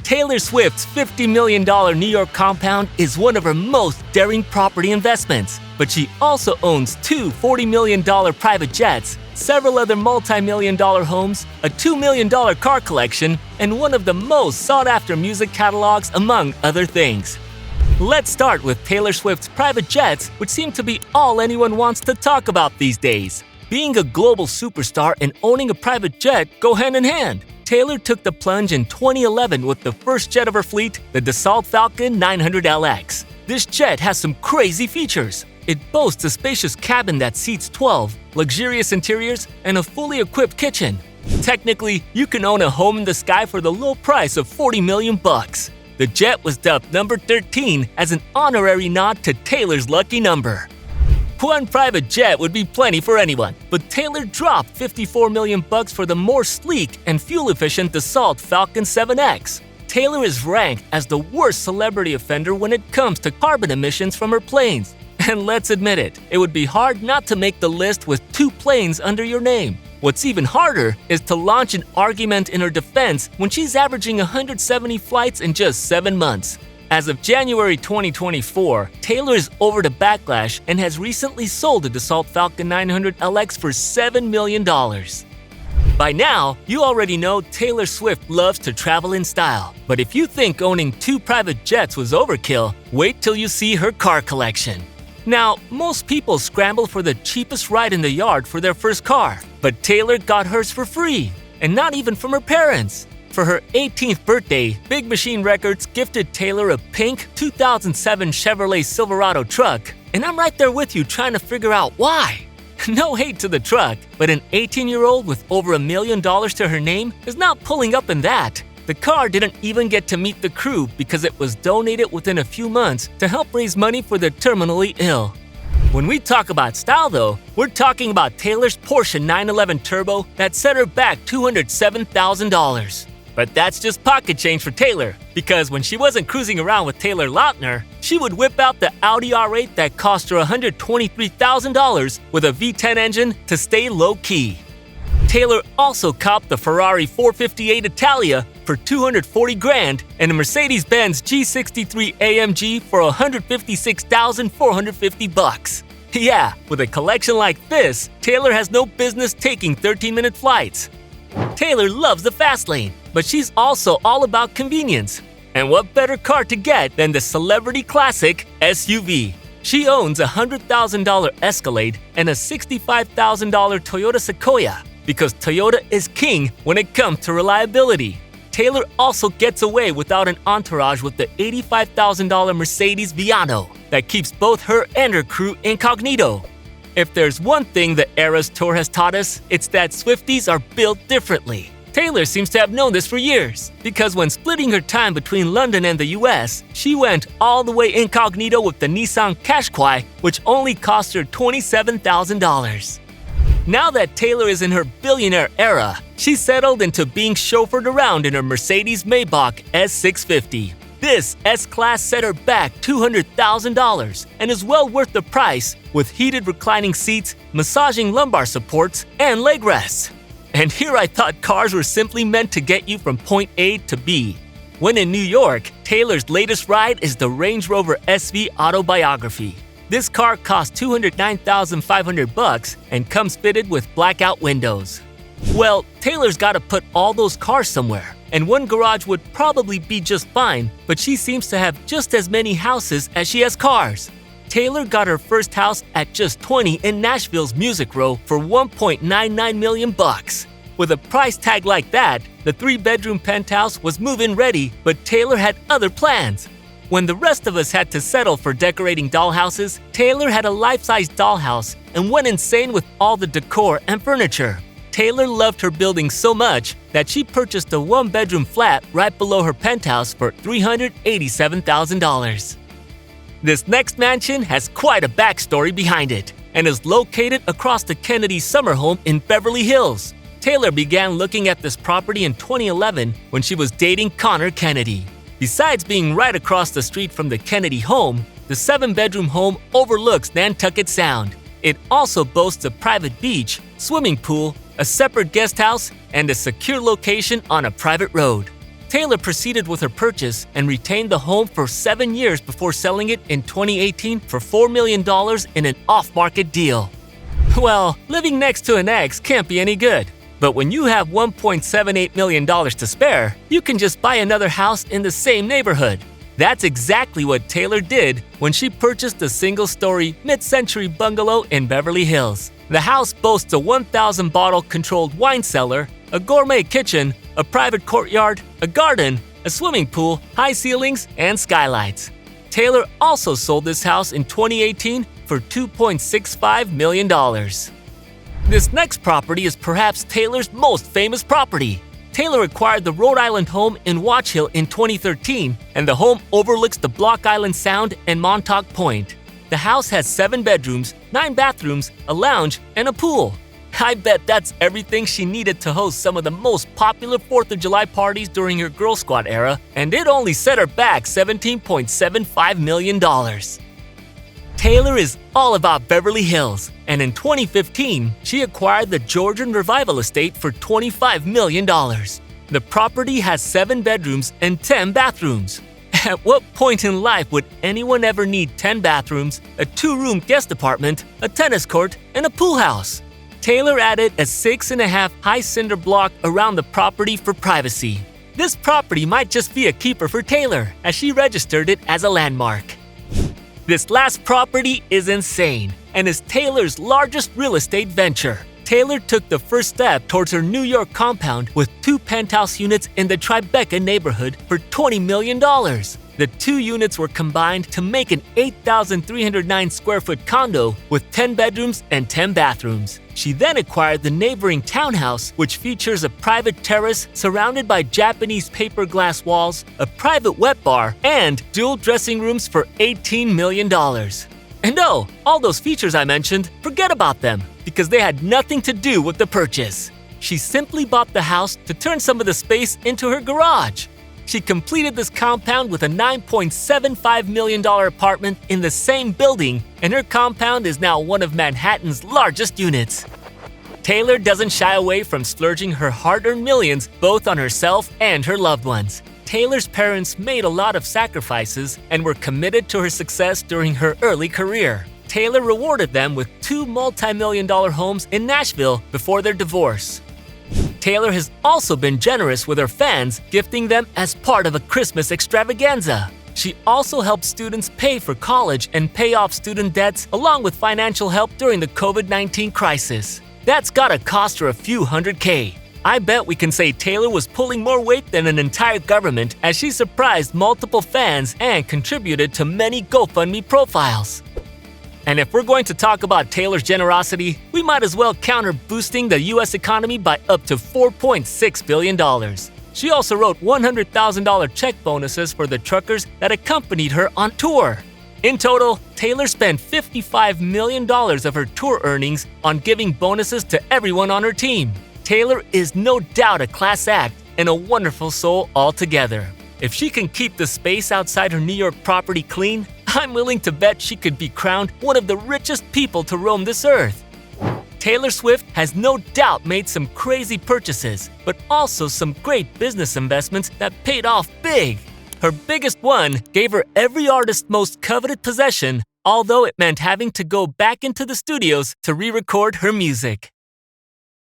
Taylor Swift's $50 million New York compound is one of her most daring property investments, but she also owns two $40 million private jets, several other multi-million-dollar homes, a $2 million car collection, and one of the most sought-after music catalogs, among other things. Let's start with Taylor Swift's private jets, which seem to be all anyone wants to talk about these days. Being a global superstar and owning a private jet go hand in hand. Taylor took the plunge in 2011 with the first jet of her fleet, the Dassault Falcon 900LX. This jet has some crazy features. It boasts a spacious cabin that seats 12, luxurious interiors, and a fully equipped kitchen. Technically, you can own a home in the sky for the low price of $40 million. The jet was dubbed number 13 as an honorary nod to Taylor's lucky number. One private jet would be plenty for anyone, but Taylor dropped $54 million for the more sleek and fuel-efficient Dassault Falcon 7X. Taylor is ranked as the worst celebrity offender when it comes to carbon emissions from her planes. And let's admit it would be hard not to make the list with two planes under your name. What's even harder is to launch an argument in her defense when she's averaging 170 flights in just 7 months. As of January 2024, Taylor is over the backlash and has recently sold the Dassault Falcon 900LX for $7 million. By now, you already know Taylor Swift loves to travel in style. But if you think owning two private jets was overkill, wait till you see her car collection. Now, most people scramble for the cheapest ride in the yard for their first car, but Taylor got hers for free, and not even from her parents. For her 18th birthday, Big Machine Records gifted Taylor a pink 2007 Chevrolet Silverado truck, and I'm right there with you trying to figure out why. No hate to the truck, but an 18-year-old with over $1 million to her name is not pulling up in that. The car didn't even get to meet the crew because it was donated within a few months to help raise money for the terminally ill. When we talk about style though, we're talking about Taylor's Porsche 911 Turbo that set her back $207,000. But that's just pocket change for Taylor, because when she wasn't cruising around with Taylor Lautner, she would whip out the Audi R8 that cost her $123,000 with a V10 engine to stay low-key. Taylor also copped the Ferrari 458 Italia for $240,000 and a Mercedes-Benz G63 AMG for $156,450. Yeah, with a collection like this, Taylor has no business taking 13-minute flights. Taylor loves the fast lane, but she's also all about convenience. And what better car to get than the celebrity classic SUV? She owns a $100,000 Escalade and a $65,000 Toyota Sequoia, because Toyota is king when it comes to reliability. Taylor also gets away without an entourage with the $85,000 Mercedes Viano that keeps both her and her crew incognito. If there's one thing the Eras Tour has taught us, it's that Swifties are built differently. Taylor seems to have known this for years, because when splitting her time between London and the US, she went all the way incognito with the Nissan Qashqai, which only cost her $27,000. Now that Taylor is in her billionaire era, she settled into being chauffeured around in her Mercedes Maybach S650. This S-Class set her back $200,000 and is well worth the price, with heated reclining seats, massaging lumbar supports, and leg rests. And here I thought cars were simply meant to get you from point A to B. When in New York, Taylor's latest ride is the Range Rover SV Autobiography. This car costs $209,500 and comes fitted with blackout windows. Well, Taylor's gotta put all those cars somewhere, and one garage would probably be just fine, but she seems to have just as many houses as she has cars. Taylor got her first house at just 20 in Nashville's Music Row for $1.99 million. With a price tag like that, the 3-bedroom penthouse was move-in ready, but Taylor had other plans. When the rest of us had to settle for decorating dollhouses, Taylor had a life-size dollhouse and went insane with all the decor and furniture. Taylor loved her building so much that she purchased a 1-bedroom flat right below her penthouse for $387,000. This next mansion has quite a backstory behind it and is located across the Kennedy summer home in Beverly Hills. Taylor began looking at this property in 2011 when she was dating Connor Kennedy. Besides being right across the street from the Kennedy home, the 7-bedroom home overlooks Nantucket Sound. It also boasts a private beach, swimming pool, a separate guest house, and a secure location on a private road. Taylor proceeded with her purchase and retained the home for 7 years before selling it in 2018 for $4 million in an off-market deal. Well, living next to an ex can't be any good. But when you have $1.78 million to spare, you can just buy another house in the same neighborhood. That's exactly what Taylor did when she purchased a single-story, mid-century bungalow in Beverly Hills. The house boasts a 1,000-bottle controlled wine cellar, a gourmet kitchen, a private courtyard, a garden, a swimming pool, high ceilings, and skylights. Taylor also sold this house in 2018 for $2.65 million. This next property is perhaps Taylor's most famous property. Taylor acquired the Rhode Island home in Watch Hill in 2013, and the home overlooks the Block Island Sound and Montauk Point. The house has 7 bedrooms, 9 bathrooms, a lounge, and a pool. I bet that's everything she needed to host some of the most popular 4th of July parties during her Girl Squad era, and it only set her back $17.75 million. Taylor is all about Beverly Hills, and in 2015, she acquired the Georgian Revival Estate for $25 million. The property has 7 bedrooms and 10 bathrooms. At what point in life would anyone ever need 10 bathrooms, a 2-room guest apartment, a tennis court, and a pool house? Taylor added a 6.5 high cinder block around the property for privacy. This property might just be a keeper for Taylor, as she registered it as a landmark. This last property is insane and is Taylor's largest real estate venture. Taylor took the first step towards her New York compound with 2 penthouse units in the Tribeca neighborhood for $20 million. The 2 units were combined to make an 8,309 square foot condo with 10 bedrooms and 10 bathrooms. She then acquired the neighboring townhouse, which features a private terrace surrounded by Japanese paper glass walls, a private wet bar, and dual dressing rooms for $18 million. And oh, all those features I mentioned, forget about them, because they had nothing to do with the purchase. She simply bought the house to turn some of the space into her garage. She completed this compound with a $9.75 million apartment in the same building, and her compound is now one of Manhattan's largest units. Taylor doesn't shy away from splurging her hard-earned millions both on herself and her loved ones. Taylor's parents made a lot of sacrifices and were committed to her success during her early career. Taylor rewarded them with 2 multi-million-dollar homes in Nashville before their divorce. Taylor has also been generous with her fans, gifting them as part of a Christmas extravaganza. She also helped students pay for college and pay off student debts, along with financial help during the COVID-19 crisis. That's gotta cost her a few $100K. I bet we can say Taylor was pulling more weight than an entire government, as she surprised multiple fans and contributed to many GoFundMe profiles. And if we're going to talk about Taylor's generosity, we might as well count her boosting the U.S. economy by up to $4.6 billion. She also wrote $100,000 check bonuses for the truckers that accompanied her on tour. In total, Taylor spent $55 million of her tour earnings on giving bonuses to everyone on her team. Taylor is no doubt a class act and a wonderful soul altogether. If she can keep the space outside her New York property clean, I'm willing to bet she could be crowned one of the richest people to roam this earth. Taylor Swift has no doubt made some crazy purchases, but also some great business investments that paid off big. Her biggest one gave her every artist's most coveted possession, although it meant having to go back into the studios to re-record her music.